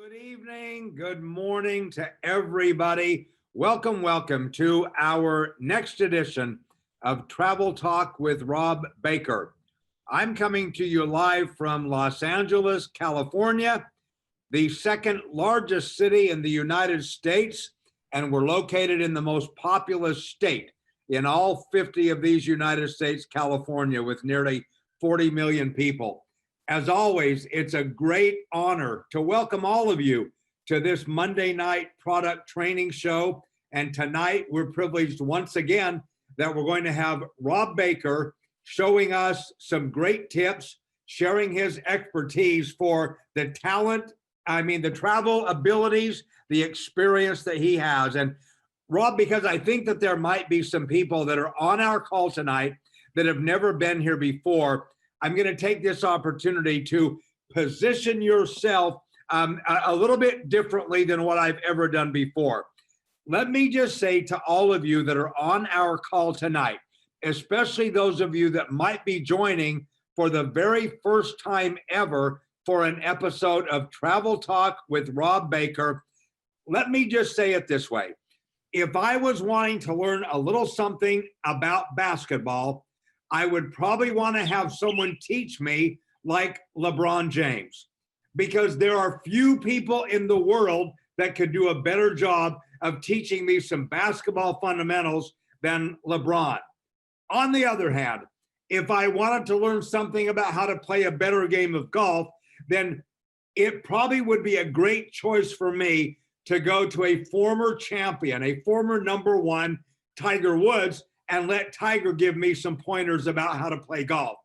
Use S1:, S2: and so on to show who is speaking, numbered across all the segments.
S1: Good evening, good morning to everybody. Welcome to our next edition of Travel Talk with Rob Baker. I'm coming to you live from Los Angeles, California, the second largest city in the United States, and we're located in the most populous state in all 50 of these United States, California, with nearly 40 million people. As always, it's a great honor to welcome all of you to this Monday night product training show. And tonight we're privileged once again that we're going to have Rob Baker showing us some great tips, sharing his expertise for the the travel abilities, the experience that he has. And Rob, because I think that there might be some people that are on our call tonight that have never been here before, I'm going to take this opportunity to position yourself a little bit differently than what I've ever done before. Let me just say to all of you that are on our call tonight, especially those of you that might be joining for the very first time ever for an episode of Travel Talk with Rob Baker, let me just say it this way. If I was wanting to learn a little something about basketball, I would probably want to have someone teach me like LeBron James, because there are few people in the world that could do a better job of teaching me some basketball fundamentals than LeBron. On the other hand, if I wanted to learn something about how to play a better game of golf, then it probably would be a great choice for me to go to a former champion, a former number one, Tiger Woods, and let Tiger give me some pointers about how to play golf.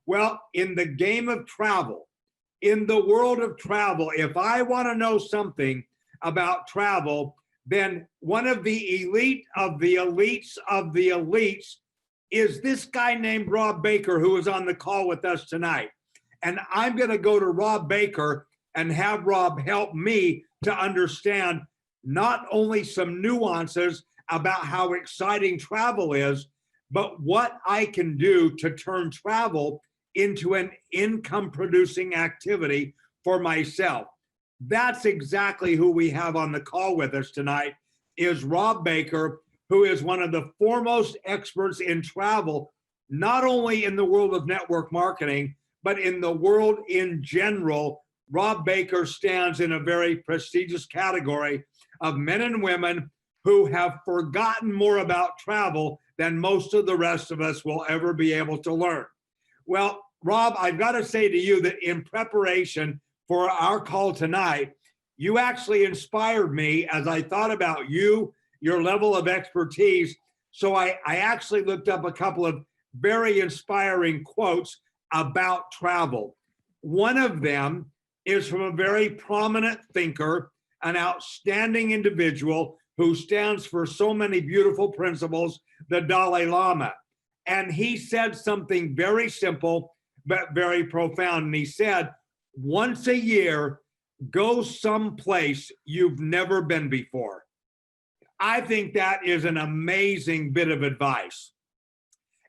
S1: Well, in the game of travel, in the world of travel, if I want to know something about travel, then one of the elite of the elites of the elites is this guy named Rob Baker, who is on the call with us tonight. And I'm going to go to Rob Baker and have Rob help me to understand not only some nuances about how exciting travel is, but what I can do to turn travel into an income-producing activity for myself. That's exactly who we have on the call with us tonight, is Rob Baker, who is one of the foremost experts in travel, not only in the world of network marketing, but in the world in general. Rob Baker stands in a very prestigious category of men and women who have forgotten more about travel than most of the rest of us will ever be able to learn. Well, Rob, I've got to say to you that in preparation for our call tonight, you actually inspired me as I thought about you, your level of expertise. So I actually looked up a couple of very inspiring quotes about travel. One of them is from a very prominent thinker, an outstanding individual who stands for so many beautiful principles, the Dalai Lama. And he said something very simple, but very profound. And he said, once a year, go someplace you've never been before. I think that is an amazing bit of advice.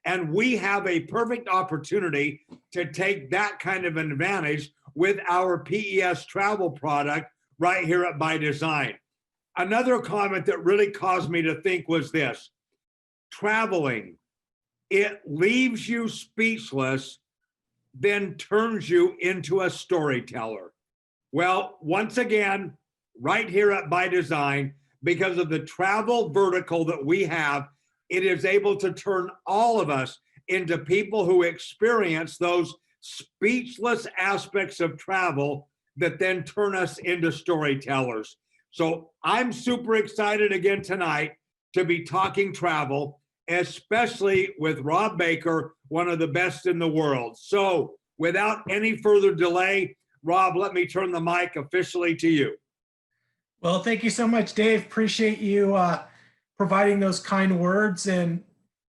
S1: And we have a perfect opportunity to take that kind of an advantage with our PES travel product right here at By Design. Another comment that really caused me to think was this: traveling, it leaves you speechless, then turns you into a storyteller. Well, once again, right here at By Design, because of the travel vertical that we have, it is able to turn all of us into people who experience those speechless aspects of travel that then turn us into storytellers. So I'm super excited again tonight to be talking travel, especially with Rob Baker, one of the best in the world. So without any further delay, Rob, let me turn the mic officially to you.
S2: Well, thank you so much, Dave. Appreciate you providing those kind words. And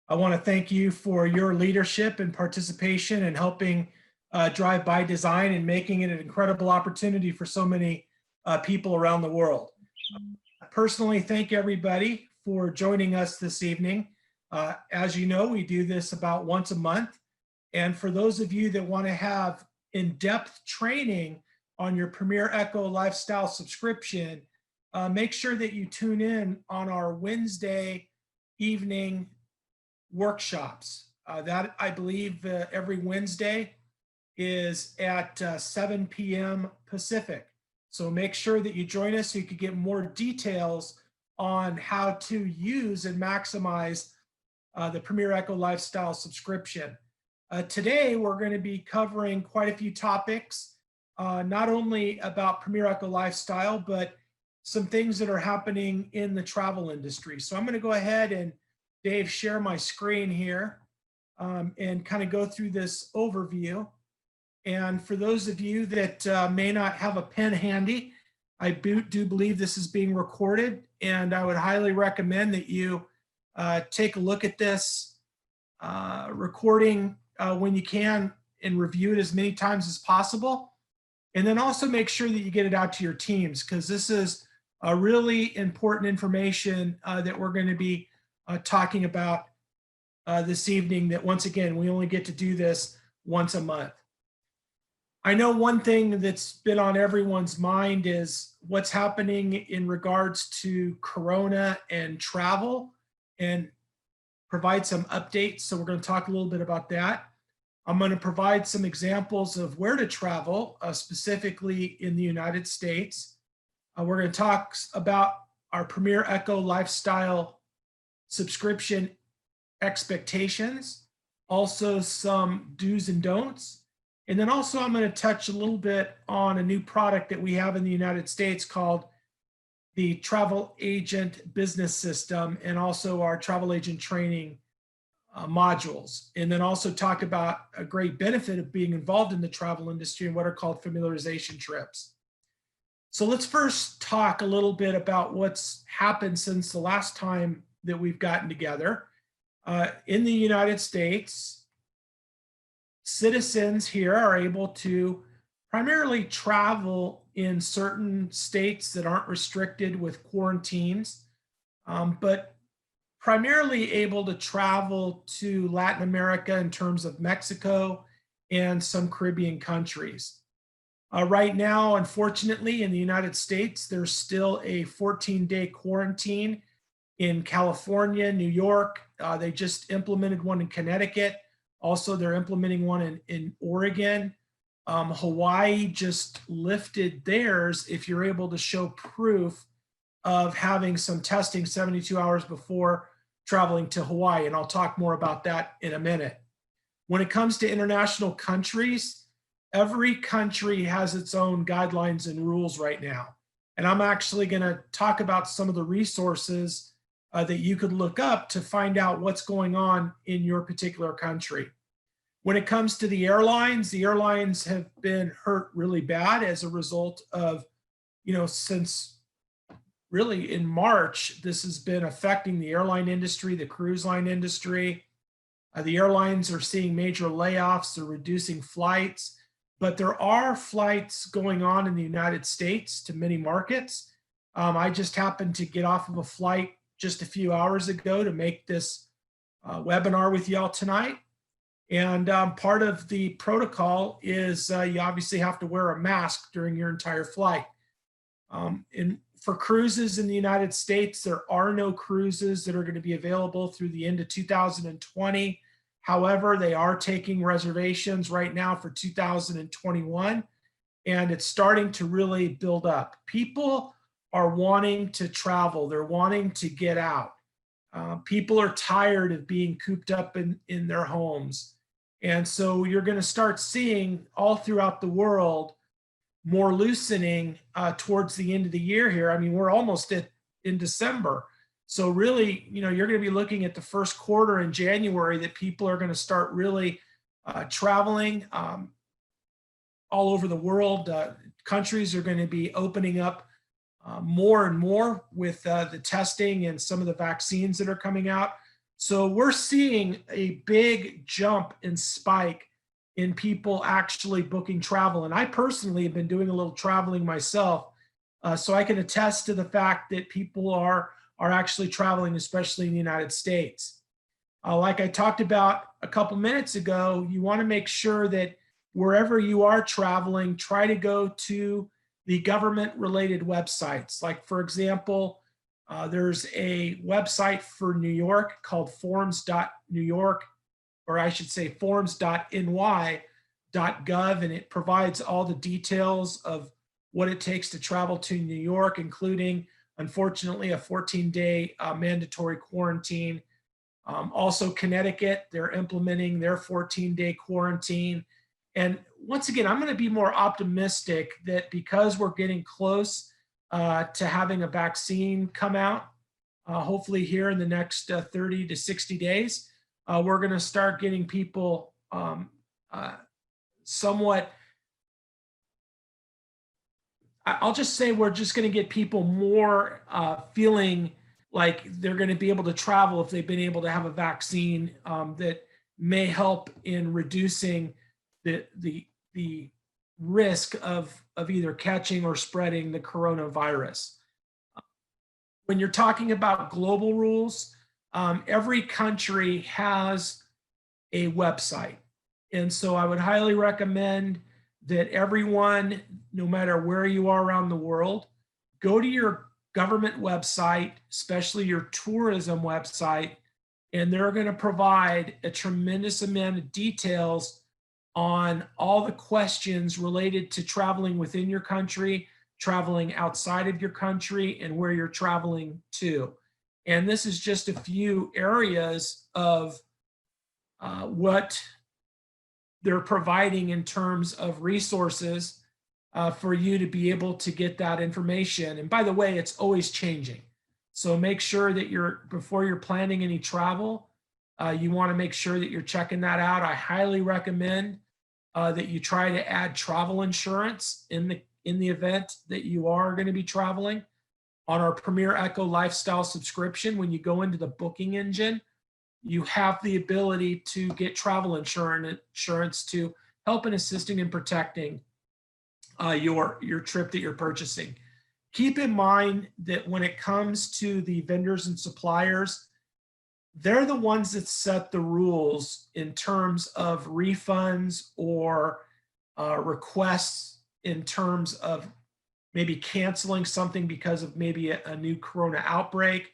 S2: I want to thank you for your leadership and participation in helping drive By Design and making it an incredible opportunity for so many people around the world. I personally thank everybody for joining us this evening. As you know, we do this about once a month. And for those of you that want to have in-depth training on your Premier Echo Lifestyle subscription, make sure that you tune in on our Wednesday evening workshops. That I believe every Wednesday is at 7 p.m. Pacific. So make sure that you join us so you can get more details on how to use and maximize the Premier Echo Lifestyle subscription. Today, we're going to be covering quite a few topics, not only about Premier Echo Lifestyle, but some things that are happening in the travel industry. So I'm going to go ahead and, Dave, share my screen here and kind of go through this overview. And for those of you that may not have a pen handy, I do believe this is being recorded, and I would highly recommend that you take a look at this recording when you can and review it as many times as possible. And then also make sure that you get it out to your teams, because this is a really important information that we're going to be talking about this evening, that once again, we only get to do this once a month. I know one thing that's been on everyone's mind is what's happening in regards to Corona and travel, and provide some updates. So we're going to talk a little bit about that. I'm going to provide some examples of where to travel, specifically in the United States. We're going to talk about our Premier Echo Lifestyle subscription expectations, also some do's and don'ts. And then also I'm going to touch a little bit on a new product that we have in the United States called the Travel Agent Business System, and also our travel agent training modules. And then also talk about a great benefit of being involved in the travel industry and what are called familiarization trips. So let's first talk a little bit about what's happened since the last time that we've gotten together. In the United States, citizens here are able to primarily travel in certain states that aren't restricted with quarantines, but primarily able to travel to Latin America in terms of Mexico and some Caribbean countries. Right now, unfortunately, in the United States, there's still a 14-day quarantine in California, New York. They just implemented one in Connecticut. Also, they're implementing one in Oregon. Hawaii just lifted theirs if you're able to show proof of having some testing 72 hours before traveling to Hawaii. And I'll talk more about that in a minute. When it comes to international countries, every country has its own guidelines and rules right now. And I'm actually going to talk about some of the resources that you could look up to find out what's going on in your particular country. When it comes to the airlines have been hurt really bad as a result of, since really in March, this has been affecting the airline industry, the cruise line industry. The airlines are seeing major layoffs, they're reducing flights, but there are flights going on in the United States to many markets. I just happened to get off of a flight just a few hours ago to make this webinar with y'all tonight. And part of the protocol is you obviously have to wear a mask during your entire flight. For cruises in the United States, there are no cruises that are going to be available through the end of 2020. However, they are taking reservations right now for 2021, and it's starting to really build up. People are wanting to travel. They're wanting to get out. People are tired of being cooped up in their homes. And so you're going to start seeing all throughout the world more loosening towards the end of the year here. I mean, we're almost in December. So really, you're going to be looking at the first quarter in January that people are going to start really traveling all over the world. Countries are going to be opening up more and more with the testing and some of the vaccines that are coming out. So we're seeing a big jump and spike in people actually booking travel. And I personally have been doing a little traveling myself. So I can attest to the fact that people are actually traveling, especially in the United States. Like I talked about a couple minutes ago, you want to make sure that wherever you are traveling, try to go to the government-related websites. Like, for example, there's a website for New York called forms.newyork, or I should say forms.ny.gov, and it provides all the details of what it takes to travel to New York, including, unfortunately, a 14-day mandatory quarantine. Also, Connecticut, they're implementing their 14-day quarantine. And once again, I'm going to be more optimistic that because we're getting close to having a vaccine come out, hopefully here in the next 30 to 60 days, we're going to start getting people somewhat, I'll just say we're just going to get people more feeling like they're going to be able to travel if they've been able to have a vaccine that may help in reducing the risk of either catching or spreading the coronavirus. When you're talking about global rules, every country has a website. And so I would highly recommend that everyone, no matter where you are around the world, go to your government website, especially your tourism website, and they're going to provide a tremendous amount of details on all the questions related to traveling within your country, traveling outside of your country, and where you're traveling to. And this is just a few areas of what they're providing in terms of resources for you to be able to get that information. And by the way, it's always changing. So make sure that before you're planning any travel, you want to make sure that you're checking that out. I highly recommend that you try to add travel insurance in the event that you are going to be traveling. On our Premier Echo Lifestyle subscription, when you go into the booking engine, you have the ability to get travel insurance to help in assisting and protecting your trip that you're purchasing. Keep in mind that when it comes to the vendors and suppliers, they're the ones that set the rules in terms of refunds or requests in terms of maybe canceling something because of maybe a new corona outbreak.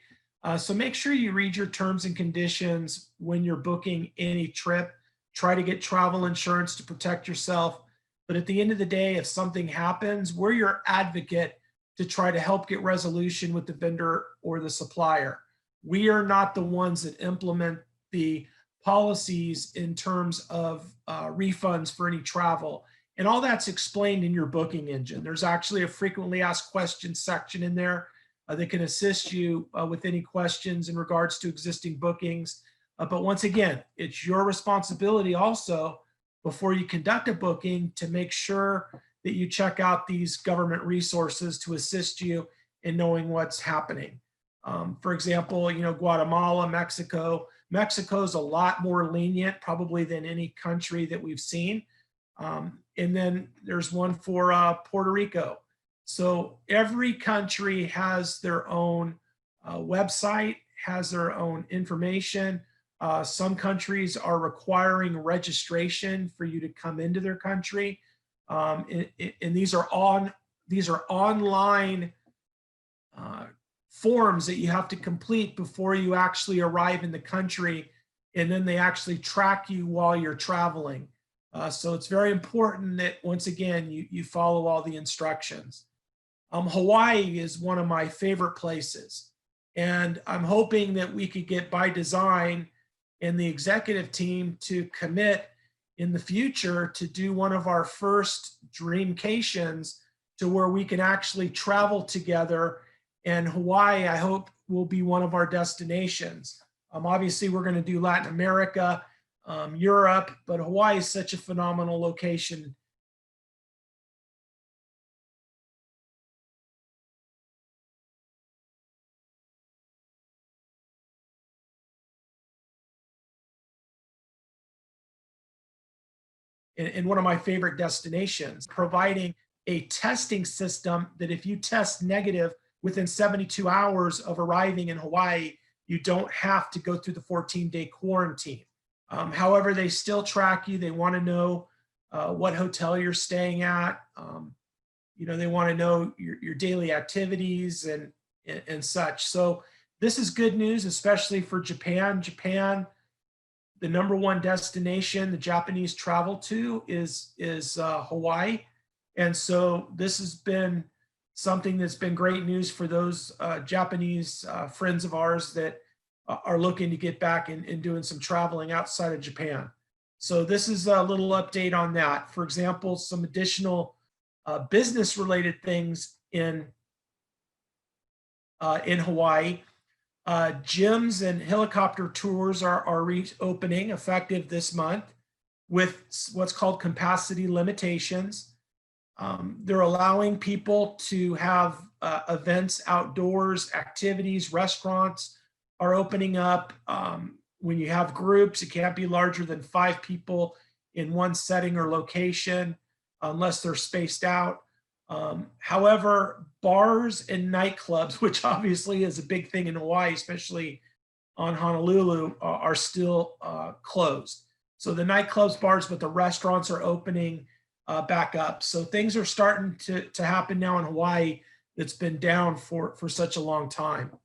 S2: So make sure you read your terms and conditions when you're booking any trip. Try to get travel insurance to protect yourself. But at the end of the day, if something happens, we're your advocate to try to help get resolution with the vendor or the supplier. We are not the ones that implement the policies in terms of refunds for any travel. And all that's explained in your booking engine. There's actually a frequently asked questions section in there that can assist you with any questions in regards to existing bookings. But once again, it's your responsibility also before you conduct a booking to make sure that you check out these government resources to assist you in knowing what's happening. For example, Guatemala, Mexico. Mexico's a lot more lenient probably than any country that we've seen. And then there's one for Puerto Rico. So every country has their own website, has their own information. Some countries are requiring registration for you to come into their country. And these are online forms that you have to complete before you actually arrive in the country, and then they actually track you while you're traveling. So it's very important that, once again, you follow all the instructions. Hawaii is one of my favorite places, and I'm hoping that we could get by design and the executive team to commit in the future to do one of our first dreamcations to where we can actually travel together. And Hawaii, I hope, will be one of our destinations. Obviously, we're going to do Latin America, Europe, but Hawaii is such a phenomenal location. And one of my favorite destinations, providing a testing system that if you test negative within 72 hours of arriving in Hawaii, you don't have to go through the 14-day quarantine. However, they still track you. They want to know what hotel you're staying at. They want to know your daily activities and such. So this is good news, especially for Japan. Japan, the #1 destination the Japanese travel to is Hawaii. And so this has been something that's been great news for those Japanese friends of ours that are looking to get back and doing some traveling outside of Japan. So this is a little update on that. For example, some additional business related things in Hawaii. Gyms and helicopter tours are reopening effective this month with what's called capacity limitations. They're allowing people to have events outdoors, activities, restaurants are opening up. When you have groups, it can't be larger than 5 people in one setting or location unless they're spaced out. However, bars and nightclubs, which obviously is a big thing in Hawaii, especially on Honolulu, are still closed. So the nightclubs, bars, but the restaurants are opening back up. So things are starting to happen now in Hawaii that's been down for such a long time.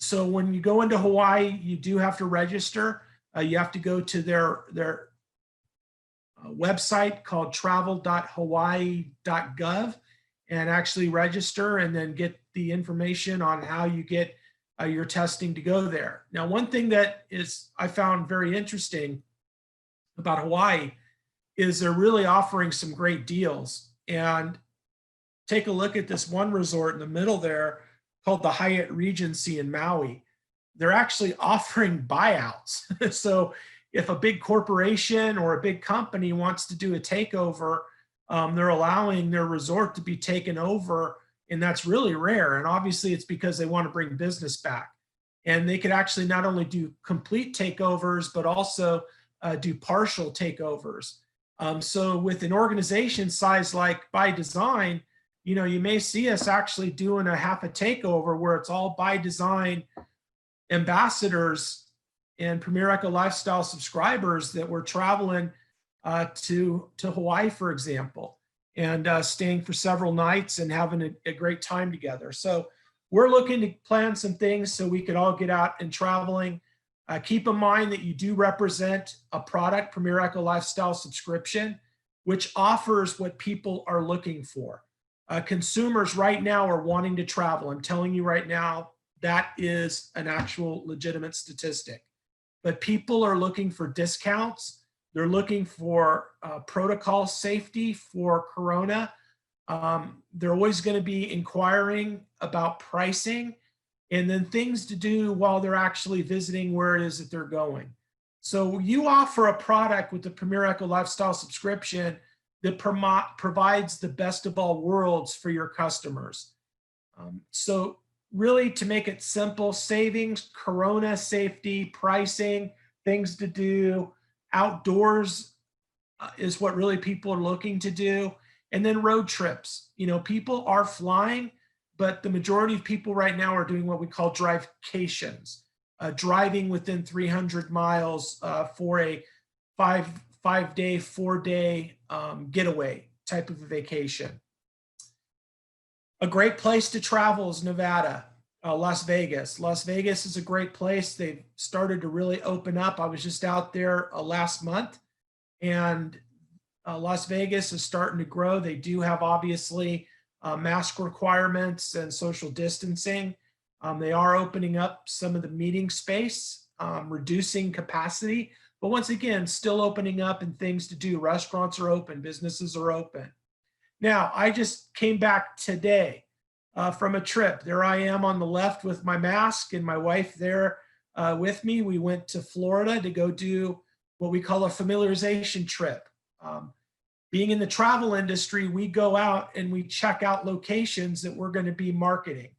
S2: So when you go into Hawaii, you do have to register. You have to go to their website called travel.hawaii.gov and actually register and then get the information on how you get your testing to go there. Now, one thing that I found very interesting about Hawaii is they're really offering some great deals. And take a look at this one resort in the middle there called the Hyatt Regency in Maui. They're actually offering buyouts. So if a big corporation or a big company wants to do a takeover, they're allowing their resort to be taken over, and that's really rare. And obviously it's because they want to bring business back. And they could actually not only do complete takeovers, but also do partial takeovers. So with an organization size like By Design, you may see us actually doing a half a takeover where it's all By Design ambassadors and Premier Eco Lifestyle subscribers that were traveling to Hawaii, for example, and staying for several nights and having a great time together. So we're looking to plan some things so we could all get out and traveling. Keep in mind that you do represent a product, Premier Eco Lifestyle Subscription, which offers what people are looking for. Consumers right now are wanting to travel. I'm telling you right now, that is an actual legitimate statistic. But people are looking for discounts. They're looking for protocol safety for Corona. They're always going to be inquiring about pricing and then things to do while they're actually visiting where it is that they're going. So you offer a product with the Premier Eco Lifestyle Subscription that provides the best of all worlds for your customers. So really, to make it simple, savings, Corona safety, pricing, things to do, outdoors is what really people are looking to do. And then road trips. People are flying, but the majority of people right now are doing what we call drivecations, driving within 300 miles for a 5-day, 4-day getaway type of a vacation. A great place to travel is Nevada, Las Vegas. Las Vegas is a great place. They've started to really open up. I was just out there last month, and Las Vegas is starting to grow. They do have obviously mask requirements and social distancing. They are opening up some of the meeting space, reducing capacity, but once again, still opening up and things to do. Restaurants are open, businesses are open. Now, I just came back today from a trip. There I am on the left with my mask and my wife there with me. We went to Florida to go do what we call a familiarization trip. Being in the travel industry, we go out and we check out locations that we're going to be marketing.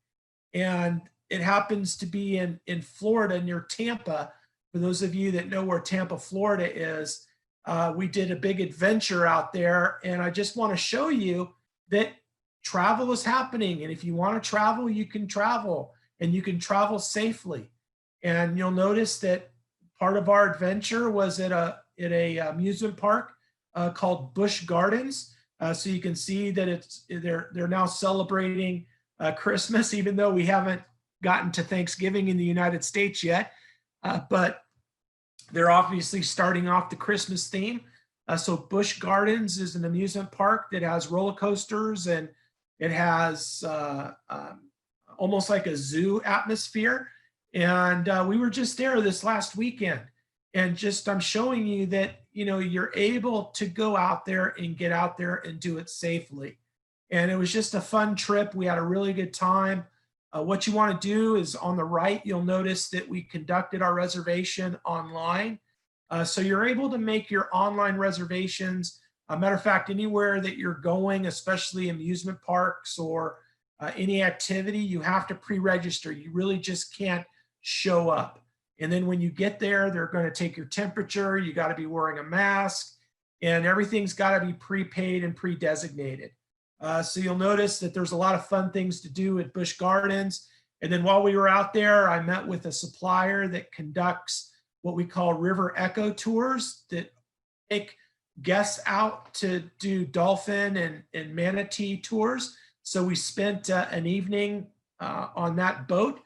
S2: And it happens to be in Florida near Tampa. For those of you that know where Tampa, Florida is, we did a big adventure out there, and I just want to show you that travel is happening. And if you want to travel, you can travel, and you can travel safely. And you'll notice that part of our adventure was at a amusement park called Busch Gardens. So you can see that they're now celebrating Christmas, even though we haven't gotten to Thanksgiving in the United States yet. But they're obviously starting off the Christmas theme. So Busch Gardens is an amusement park that has roller coasters, and it has almost like a zoo atmosphere. And we were just there this last weekend, and just I'm showing you that you're able to go out there and get out there and do it safely. And it was just a fun trip. We had a really good time. What you want to do is on the right, you'll notice that we conducted our reservation online. So you're able to make your online reservations. Matter of fact, anywhere that you're going, especially amusement parks or any activity, you have to pre-register. You really just can't show up. And then when you get there, they're going to take your temperature. You got to be wearing a mask, and everything's got to be prepaid and pre-designated. So you'll notice that there's a lot of fun things to do at Busch Gardens. And then while we were out there, I met with a supplier that conducts what we call river echo tours that take guests out to do dolphin and manatee tours. So we spent an evening on that boat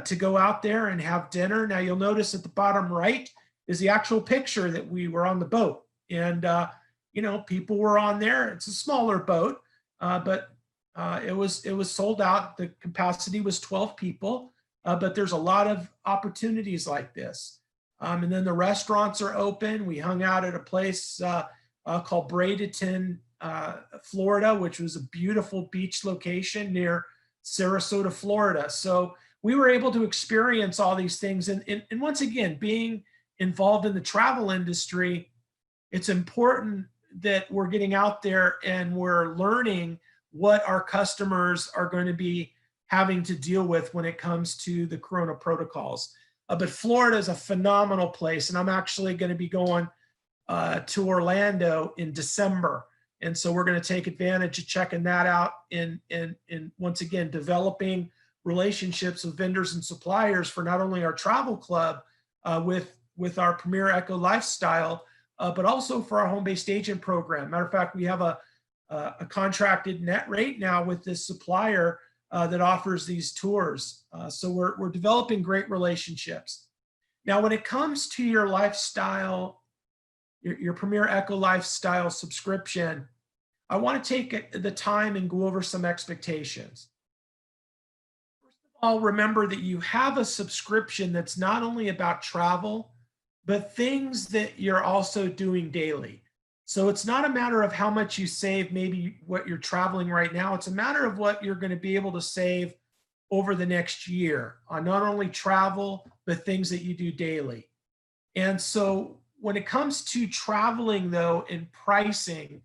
S2: to go out there and have dinner. Now you'll notice at the bottom right is the actual picture that we were on the boat. And, people were on there. It's a smaller boat, but it was sold out. The capacity was 12 people, but there's a lot of opportunities like this. And then the restaurants are open. We hung out at a place called Bradenton, Florida, which was a beautiful beach location near Sarasota, Florida. So we were able to experience all these things. And once again, being involved in the travel industry, it's important that we're getting out there and we're learning what our customers are going to be having to deal with when it comes to the Corona protocols. But Florida is a phenomenal place, and I'm actually going to be going to Orlando in December. And so we're going to take advantage of checking that out and once again, developing relationships with vendors and suppliers for not only our travel club with our Premier Eco Lifestyle, but also for our home-based agent program. Matter of fact, we have a contracted net rate now with this supplier that offers these tours. So we're developing great relationships. Now, when it comes to your lifestyle, your Premier Eco Lifestyle subscription, I want to take the time and go over some expectations. First of all, remember that you have a subscription that's not only about travel, but things that you're also doing daily. So it's not a matter of how much you save, maybe what you're traveling right now. It's a matter of what you're going to be able to save over the next year on not only travel, but things that you do daily. And so when it comes to traveling, though, and pricing,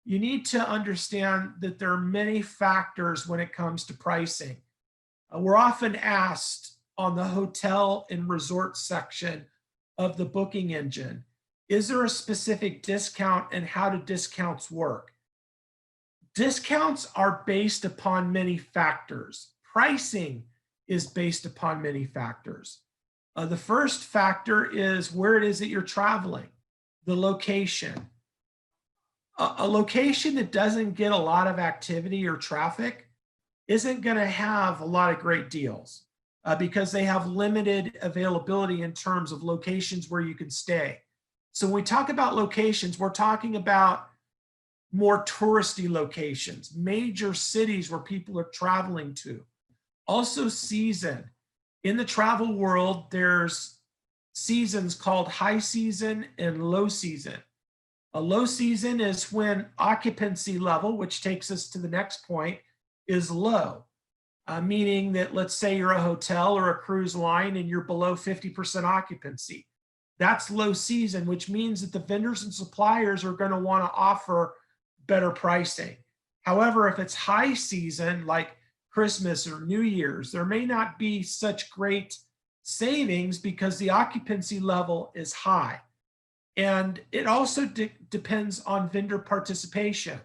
S2: you need to understand that there are many factors when it comes to pricing. We're often asked on the hotel and resort section of the booking engine, is there a specific discount and how do discounts work? Discounts are based upon many factors. Pricing is based upon many factors. The first factor is where it is that you're traveling, the location. A location that doesn't get a lot of activity or traffic isn't going to have a lot of great deals because they have limited availability in terms of locations where you can stay. So when we talk about locations, we're talking about more touristy locations, major cities where people are traveling to. Also season. In the travel world, there's seasons called high season and low season. A low season is when occupancy level, which takes us to the next point, is low. Meaning that let's say you're a hotel or a cruise line and you're below 50% occupancy. That's low season, which means that the vendors and suppliers are going to want to offer better pricing. However, if it's high season, like Christmas or New Year's, there may not be such great savings because the occupancy level is high. And it also depends on vendor participation.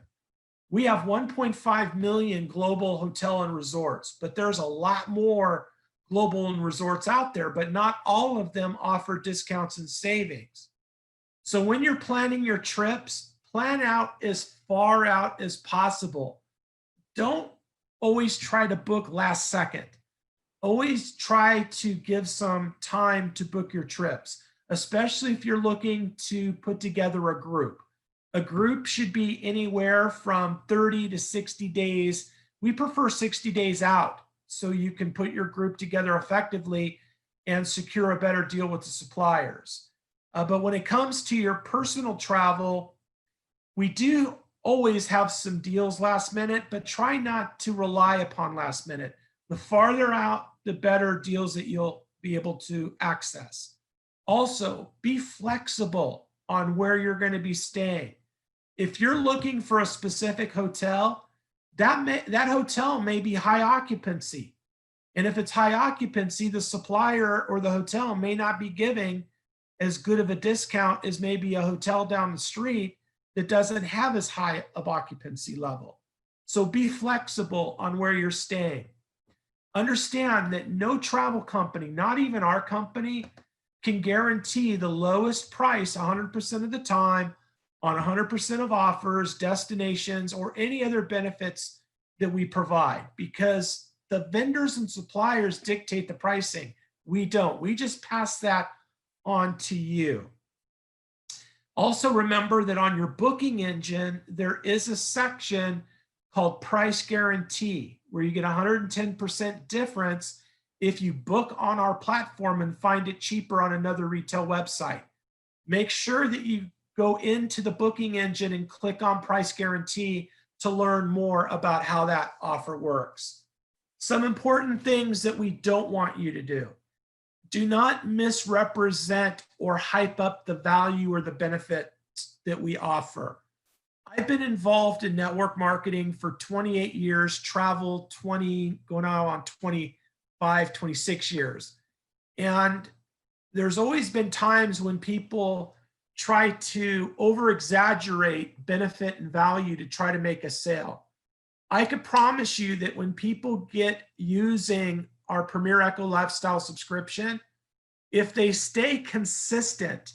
S2: We have 1.5 million global hotel and resorts, but there's a lot more global and resorts out there, but not all of them offer discounts and savings. So when you're planning your trips, plan out as far out as possible. Don't always try to book last second. Always try to give some time to book your trips, especially if you're looking to put together a group. A group should be anywhere from 30 to 60 days. We prefer 60 days out so you can put your group together effectively and secure a better deal with the suppliers. But when it comes to your personal travel, we do always have some deals last minute, but try not to rely upon last minute. The farther out, the better deals that you'll be able to access. Also, be flexible on where you're going to be staying. If you're looking for a specific hotel, that hotel may be high occupancy. And if it's high occupancy, the supplier or the hotel may not be giving as good of a discount as maybe a hotel down the street that doesn't have as high of occupancy level. So be flexible on where you're staying. Understand that no travel company, not even our company, can guarantee the lowest price 100% of the time on 100% of offers, destinations, or any other benefits that we provide, because the vendors and suppliers dictate the pricing. We don't. We just pass that on to you. Also remember that on your booking engine, there is a section called price guarantee, where you get 110% difference if you book on our platform and find it cheaper on another retail website. Make sure that you go into the booking engine and click on price guarantee to learn more about how that offer works. Some important things that we don't want you to do. Do not misrepresent or hype up the value or the benefit that we offer. I've been involved in network marketing for 28 years, travel 20, going on 25, 26 years. And there's always been times when people try to over-exaggerate benefit and value to try to make a sale. I could promise you that when people get using our Premier Eco Lifestyle subscription, if they stay consistent,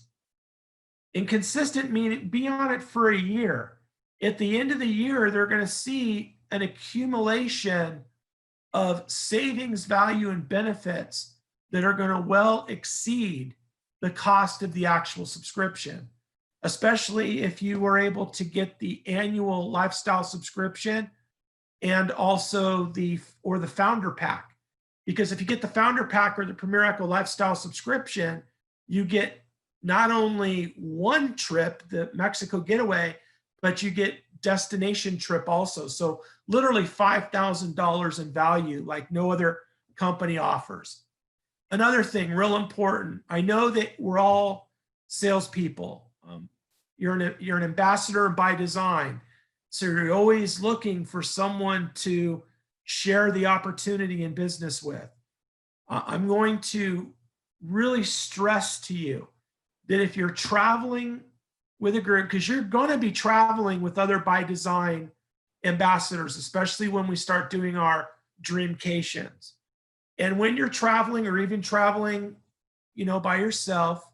S2: and consistent meaning be on it for a year, at the end of the year, they're going to see an accumulation of savings, value, and benefits that are going to well exceed the cost of the actual subscription, especially if you were able to get the annual lifestyle subscription and also the founder pack. Because if you get the founder pack or the Premier Eco Lifestyle subscription, you get not only one trip, the Mexico getaway, but you get destination trip also. So literally $5,000 in value like no other company offers. Another thing, real important, I know that we're all salespeople. You're an ambassador by design. So you're always looking for someone to share the opportunity in business with. I'm going to really stress to you that if you're traveling with a group, because you're going to be traveling with other by design ambassadors, especially when we start doing our dreamcations. And when you're traveling or even traveling, by yourself,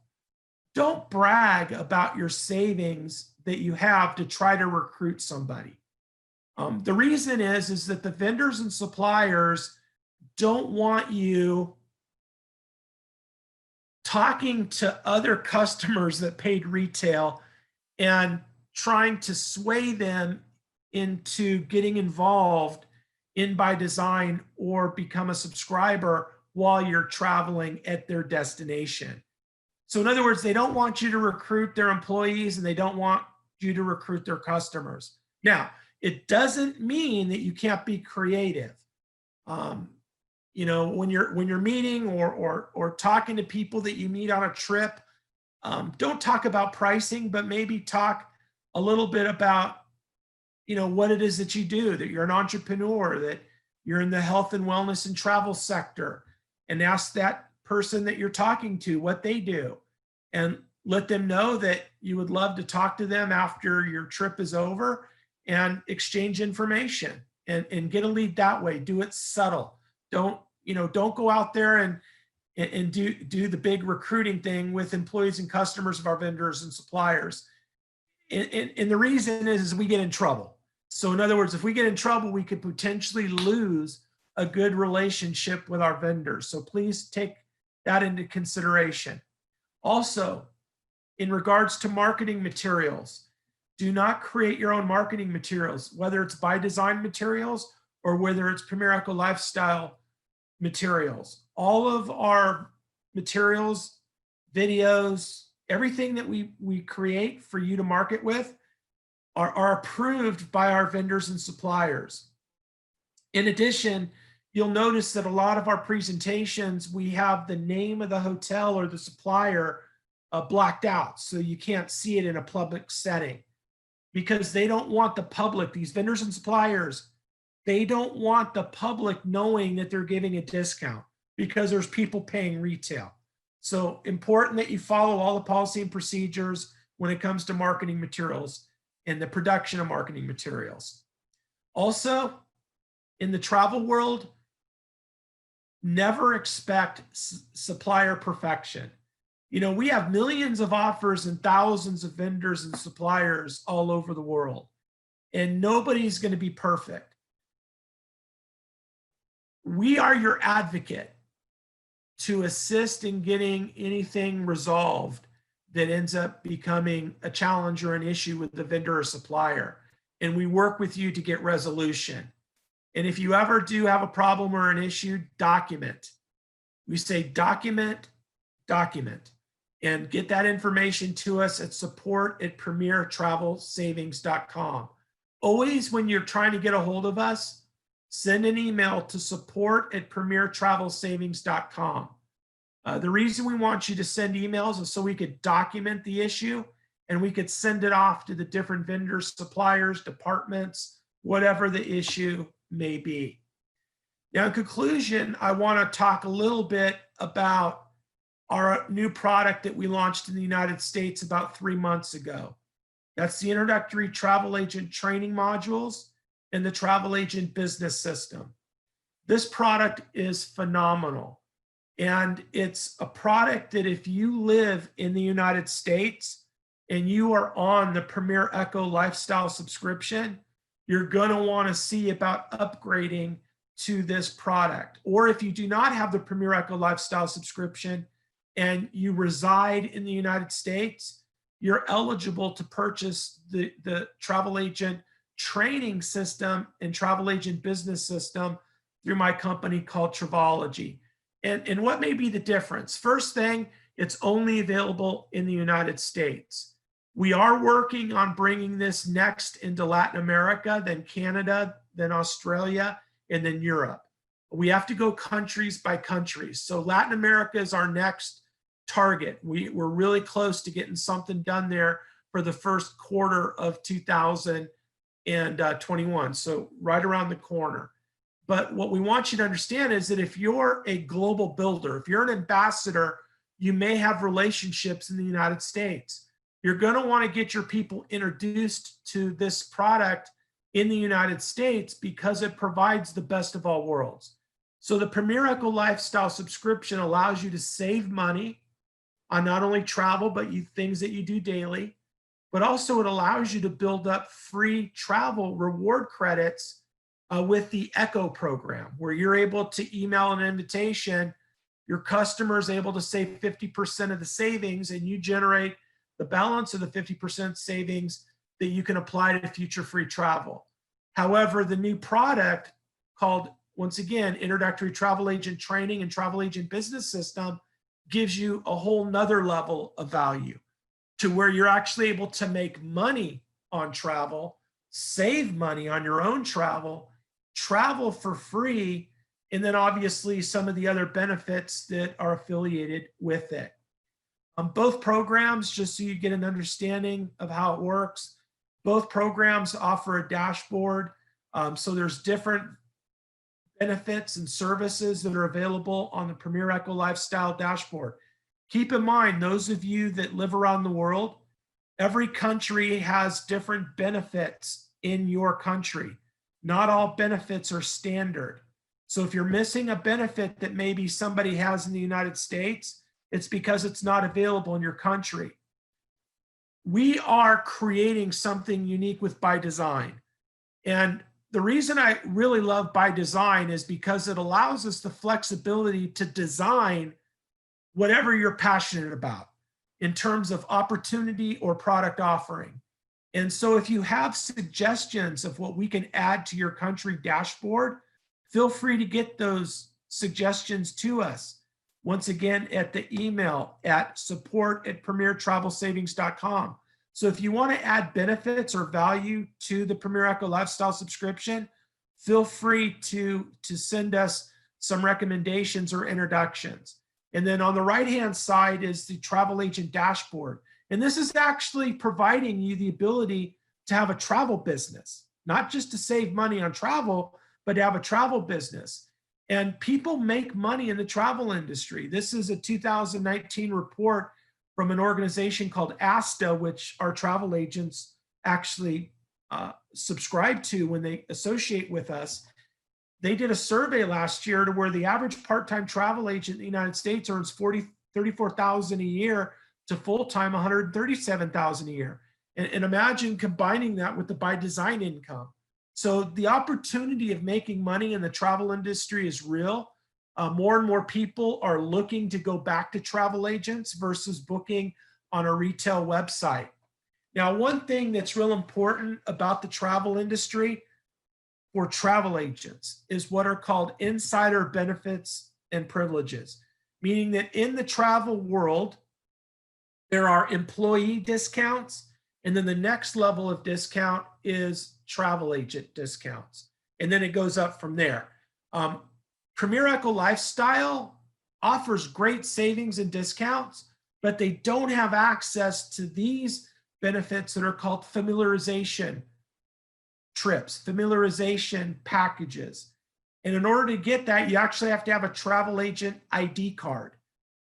S2: don't brag about your savings that you have to try to recruit somebody. The reason is that the vendors and suppliers don't want you talking to other customers that paid retail and trying to sway them into getting involved in by design or become a subscriber while you're traveling at their destination. So in other words, they don't want you to recruit their employees and they don't want you to recruit their customers. Now, it doesn't mean that you can't be creative. When you're meeting or talking to people that you meet on a trip, don't talk about pricing, but maybe talk a little bit about what it is that you do, that you're an entrepreneur, that you're in the health and wellness and travel sector, and ask that person that you're talking to what they do, and let them know that you would love to talk to them after your trip is over and exchange information and get a lead that way. Do it subtle. Don't go out there and do the big recruiting thing with employees and customers of our vendors and suppliers. And the reason is we get in trouble. So in other words, if we get in trouble, we could potentially lose a good relationship with our vendors. So please take that into consideration. Also, in regards to marketing materials, do not create your own marketing materials, whether it's by design materials or whether it's Premier Eco Lifestyle materials. All of our materials, videos, everything that we create for you to market with are approved by our vendors and suppliers. In addition, you'll notice that a lot of our presentations, we have the name of the hotel or the supplier blacked out, so you can't see it in a public setting, because they don't want the public, these vendors and suppliers, they don't want the public knowing that they're giving a discount because there's people paying retail. So important that you follow all the policy and procedures when it comes to marketing materials and the production of marketing materials. Also, in the travel world, never expect supplier perfection. You know, we have millions of offers and thousands of vendors and suppliers all over the world, and nobody's going to be perfect. We are your advocate to assist in getting anything resolved that ends up becoming a challenge or an issue with the vendor or supplier. And we work with you to get resolution. And if you ever do have a problem or an issue, document. We say document, document, and get that information to us at support@premiertravelsavings.com. Always when you're trying to get a hold of us, send an email to support@premiertravelsavings.com. The reason we want you to send emails is so we could document the issue and we could send it off to the different vendors, suppliers, departments, whatever the issue may be. Now, in conclusion, I want to talk a little bit about our new product that we launched in the United States about 3 months ago. That's the introductory travel agent training modules and the travel agent business system. This product is phenomenal. And it's a product that if you live in the United States and you are on the Premier Eco Lifestyle subscription, you're going to want to see about upgrading to this product. Or if you do not have the Premier Eco Lifestyle subscription and you reside in the United States, you're eligible to purchase the travel agent training system and travel agent business system through my company called Travelology. And what may be the difference? First thing, it's only available in the United States. We are working on bringing this next into Latin America, then Canada, then Australia, and then Europe. We have to go countries by country. So Latin America is our next target. We're really close to getting something done there for the first quarter of 2021. So right around the corner. But what we want you to understand is that if you're a global builder, if you're an ambassador, you may have relationships in the United States. You're going to want to get your people introduced to this product in the United States because it provides the best of all worlds. So the Premier Eco Lifestyle subscription allows you to save money on not only travel, but things that you do daily, but also it allows you to build up free travel reward credits with the Echo program, where you're able to email an invitation, your customer is able to save 50% of the savings, and you generate the balance of the 50% savings that you can apply to future free travel. However, the new product called, once again, Introductory Travel Agent Training and Travel Agent Business System gives you a whole nother level of value to where you're actually able to make money on travel, save money on your own travel for free, and then obviously some of the other benefits that are affiliated with it. Both programs, just so you get an understanding of how it works, both programs offer a dashboard. So there's different benefits and services that are available on the Premier Eco Lifestyle dashboard. Keep in mind, those of you that live around the world, every country has different benefits in your country. Not all benefits are standard. So if you're missing a benefit that maybe somebody has in the United States, it's because it's not available in your country. we are creating something unique with By Design. And the reason I really love By Design is because it allows us the flexibility to design whatever you're passionate about in terms of opportunity or product offering. And so if you have suggestions of what we can add to your country dashboard, feel free to get those suggestions to us. Once again, at the email at support@premiertravelsavings.com. So if you want to add benefits or value to the Premier Echo Lifestyle subscription, feel free to send us some recommendations or introductions. And then on the right-hand side is the travel agent dashboard. And this is actually providing you the ability to have a travel business, not just to save money on travel, but to have a travel business. And people make money in the travel industry. This is a 2019 report from an organization called ASTA, which our travel agents actually subscribe to when they associate with us. They did a survey last year to where the average part-time travel agent in the United States earns $34,000 a year to full-time $137,000 a year. And imagine combining that with the By Design income. So the opportunity of making money in the travel industry is real. More and more people are looking to go back to travel agents versus booking on a retail website. Now, one thing that's real important about the travel industry for travel agents is what are called insider benefits and privileges, meaning that in the travel world, there are employee discounts, and then the next level of discount is travel agent discounts. And then it goes up from there. Premier Echo Lifestyle offers great savings and discounts, but they don't have access to these benefits that are called familiarization trips, familiarization packages. And in order to get that, you actually have to have a travel agent ID card.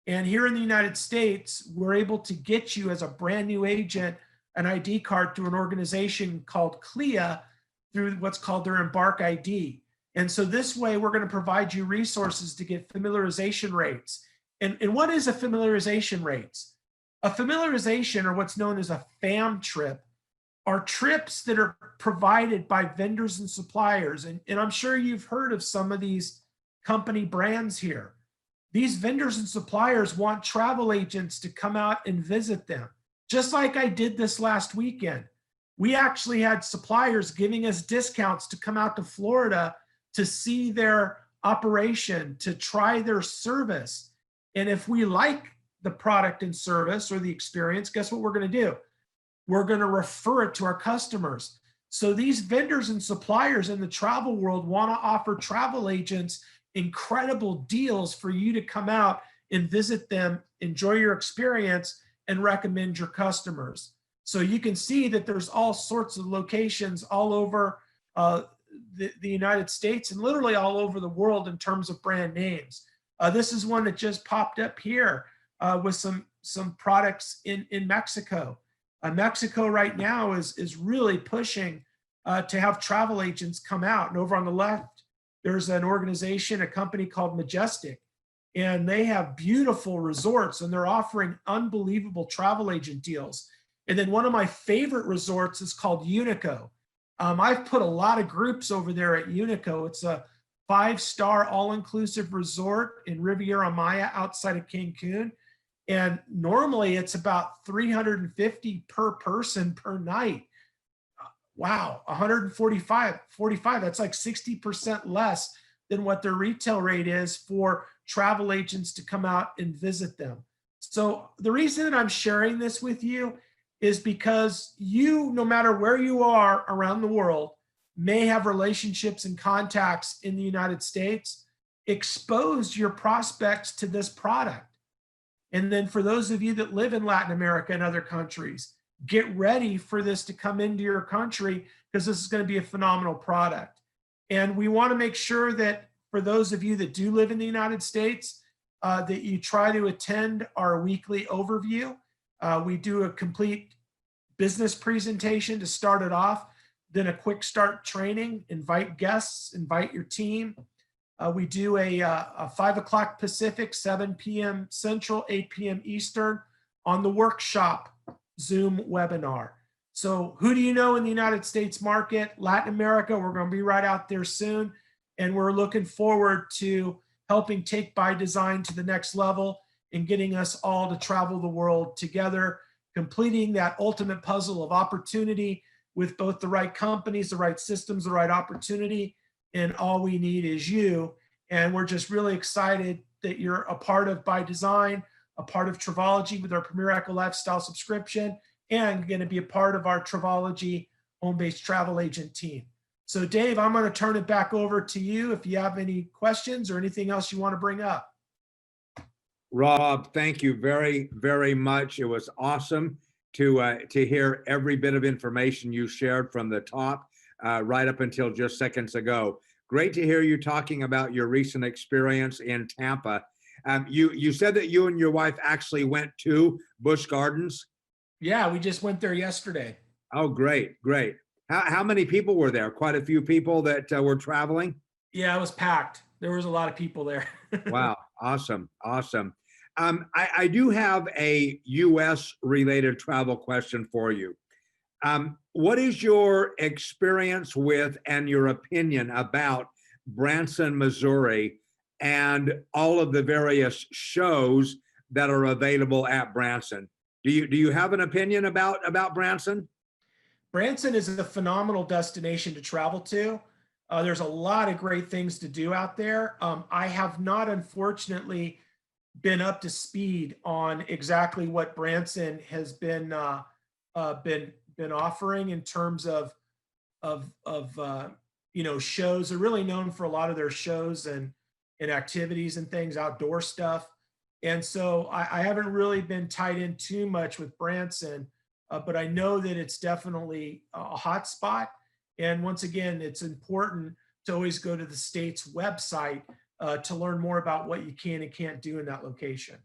S2: And here in the United States, we're able to get you as a brand new agent an ID card through an organization called CLIA through what's called their Embark ID. And so this way, we're going to provide you resources to get familiarization rates. And what is a familiarization rates? A familiarization, or what's known as a FAM trip, are trips that are provided by vendors and suppliers. And I'm sure you've heard of some of these company brands here. These vendors and suppliers want travel agents to come out and visit them. Just like I did this last weekend. We actually had suppliers giving us discounts to come out to Florida to see their operation, to try their service. And if we like the product and service or the experience, guess what we're going to do? We're going to refer it to our customers. So these vendors and suppliers in the travel world want to offer travel agents incredible deals for you to come out and visit them, enjoy your experience, and recommend your customers. So you can see that there's all sorts of locations all over the United States and literally all over the world in terms of brand names. This is one that just popped up here with some products in Mexico. Mexico right now is really pushing to have travel agents come out. And over on the left, there's an organization, a company called Majestic, and they have beautiful resorts and they're offering unbelievable travel agent deals. And then one of my favorite resorts is called Unico. I've put a lot of groups over there at Unico. It's a 5-star all-inclusive resort in Riviera Maya outside of Cancun. And normally it's about $350 per person per night. Wow, 145, that's like 60% less than what their retail rate is for travel agents to come out and visit them. So the reason that I'm sharing this with you is because you, no matter where you are around the world, may have relationships and contacts in the United States. Expose your prospects to this product. And then for those of you that live in Latin America and other countries, get ready for this to come into your country because this is going to be a phenomenal product. And we want to make sure that for those of you that do live in the United States, that you try to attend our weekly overview. We do a complete business presentation to start it off, then a quick start training, invite guests, invite your team. We do a 5 o'clock Pacific, 7 p.m. Central, 8 p.m. Eastern on the workshop Zoom webinar. So who do you know in the United States market? Latin America, we're going to be right out there soon. And we're looking forward to helping take By Design to the next level and getting us all to travel the world together, completing that ultimate puzzle of opportunity with both the right companies, the right systems, the right opportunity. And all we need is you. And we're just really excited that you're a part of By Design, a part of Travelology with our Premier Eco Lifestyle subscription, and going to be a part of our Travelology home-based travel agent team. So Dave, I'm going to turn it back over to you if you have any questions or anything else you want to bring up.
S1: Rob, thank you very, very much. It was awesome to hear every bit of information you shared from the top right up until just seconds ago. Great to hear you talking about your recent experience in Tampa. You said that you and your wife actually went to Busch Gardens.
S2: Yeah, we just went there yesterday.
S1: Oh, great, great. How many people were there? Quite a few people that were traveling?
S2: Yeah, it was packed. There was a lot of people there.
S1: Wow, awesome, awesome. I do have a US related travel question for you. What is your experience with and your opinion about Branson, Missouri, and all of the various shows that are available at Branson? Do you have an opinion about Branson?
S2: Branson is a phenomenal destination to travel to. There's a lot of great things to do out there. I have not, unfortunately, been up to speed on exactly what Branson has been offering in terms of shows. They're really known for a lot of their shows and activities and things, outdoor stuff. And so I haven't really been tied in too much with Branson, but I know that it's definitely a hot spot. And once again, it's important to always go to the state's website to learn more about what you can and can't do in that location.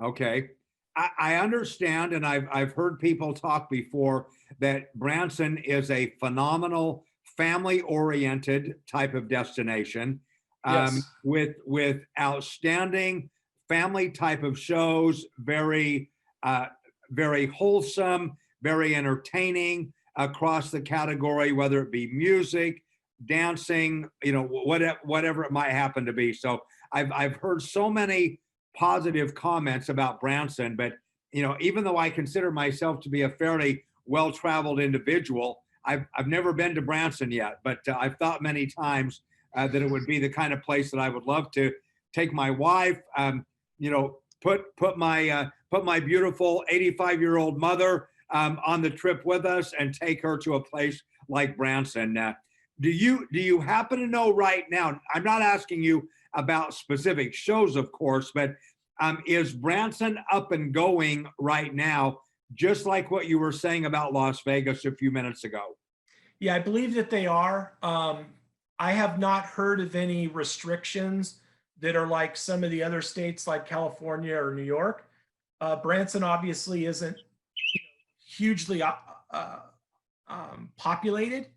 S1: Okay. I understand, and I've heard people talk before that Branson is a phenomenal family-oriented type of destination,
S2: Yes.
S1: with outstanding family type of shows, very wholesome, very entertaining across the category, whether it be music, dancing, whatever it might happen to be. So I've heard so many positive comments about Branson, but even though I consider myself to be a fairly well-traveled individual, I've never been to Branson yet, but I've thought many times that it would be the kind of place that I would love to take my wife, put my beautiful 85-year-old mother on the trip with us and take her to a place like Branson. Do you happen to know right now? I'm not asking you about specific shows, of course, but is Branson up and going right now, just like what you were saying about Las Vegas a few minutes ago?
S2: Yeah, I believe that they are. I have not heard of any restrictions that are like some of the other states like California or New York. Branson obviously isn't hugely populated.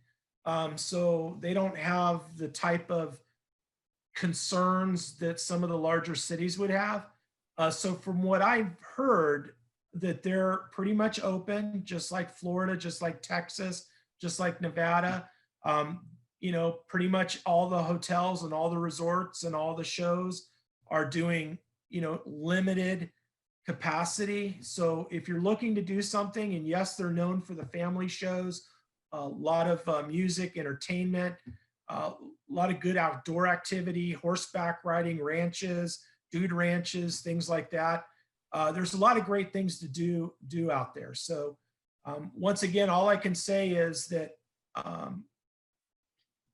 S2: So they don't have the type of concerns that some of the larger cities would have. So from what I've heard, that they're pretty much open, just like Florida, just like Texas, just like Nevada. Pretty much all the hotels and all the resorts and all the shows are doing, limited capacity. So if you're looking to do something, and yes, they're known for the family shows, a lot of music, entertainment, a lot of good outdoor activity, horseback riding, ranches, dude ranches, things like that. There's a lot of great things to do out there. So once again, all I can say is that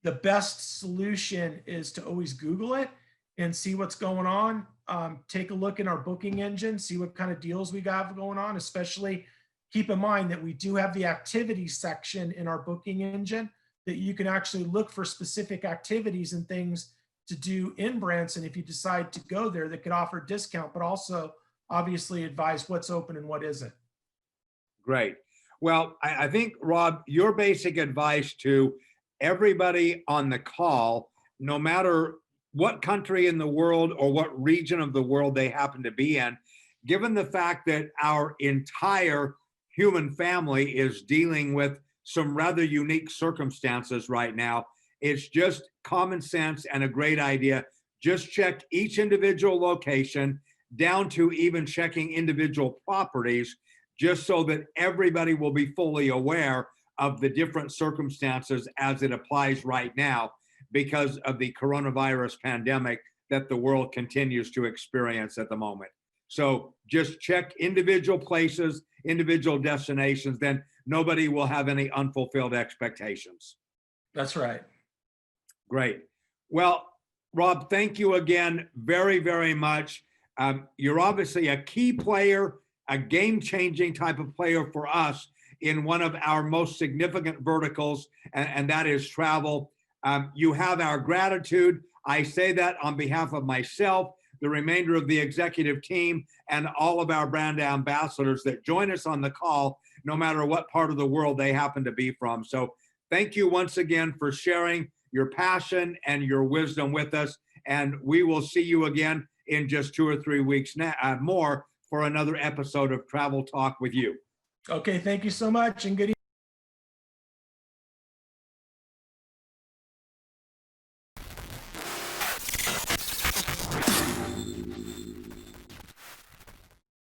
S2: the best solution is to always Google it and see what's going on. Take a look in our booking engine, see what kind of deals we got going on, especially keep in mind that we do have the activities section in our booking engine that you can actually look for specific activities and things to do in Branson if you decide to go there that could offer discount, but also obviously advise what's open and what isn't.
S1: Great. Well, I think, Rob, your basic advice to everybody on the call, no matter what country in the world or what region of the world they happen to be in, given the fact that our entire human family is dealing with some rather unique circumstances right now. It's just common sense and a great idea. Just check each individual location, down to even checking individual properties, just so that everybody will be fully aware of the different circumstances as it applies right now because of the coronavirus pandemic that the world continues to experience at the moment. So just check individual places, individual destinations, then nobody will have any unfulfilled expectations.
S2: That's right.
S1: Great. Well, Rob, thank you again very, very much. You're obviously a key player, a game-changing type of player for us in one of our most significant verticals, and that is travel. You have our gratitude. I say that on behalf of myself, the remainder of the executive team, and all of our brand ambassadors that join us on the call, no matter what part of the world they happen to be from. So thank you once again for sharing your passion and your wisdom with us. And we will see you again in just 2 or 3 weeks more for another episode of Travel Talk with you.
S2: Okay, thank you so much, and good evening.